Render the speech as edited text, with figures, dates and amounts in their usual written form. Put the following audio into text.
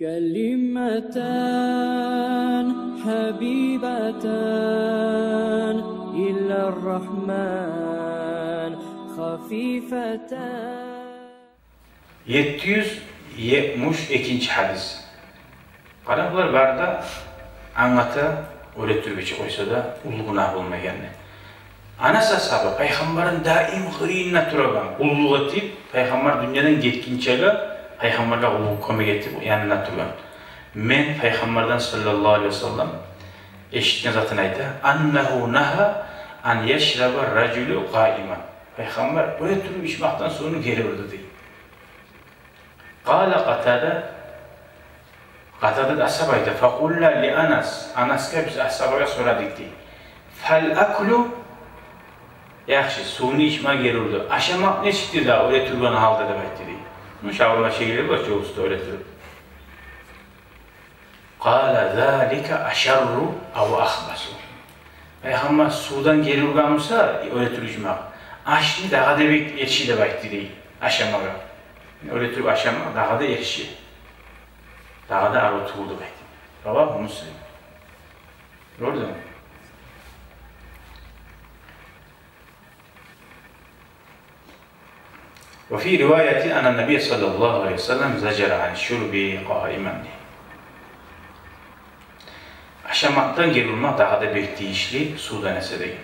كلمتان حبيبتان إلى الرحمن خفيفتان. 772. hadis. Qaraqlar barda anlatı öğretirgiçi koysa da ulu günah olmayanı. Anas ashabı Peygamberin daim hıriyinle turagan, ululuğa etip, Peygamber dünyadan getkinçeğe, Peygamber'e ulu kömek etip yanına turgan. Men Peygamber'den sallallahu aleyhi ve sellem eşitken zaten ayda, annehu naha an yeşraba raculu qaima. Peygamber öğretirgi içmaktan sonra geri vurdu değil. Qala Qatada da ashabayda faqulna li Anas'a biz ashabaya soradık diye. Fal aklu yaxshi, suvni içme gerurdu. Aşamak ne çıktı da öyle turgan halda da bekti diye. Bu şavrma şeyleri var çoğu usta öyle turgan. Qala zalika aşarru aw akhbasu. Peygamber sudan gerurgansa öyle turjumak. Aşni dağa da erişi de bekti diye. Aşamak. Öyle tur aşamak dağa da erişi. Dağa da arotuldu bekti. Ravah Müslim. Gördün mü? وفي رواية أن النبي صلى الله عليه وسلم زجر عن الشرب قائما. Aşamaktan gelirme daha da bekleyişli sudan esedeyim.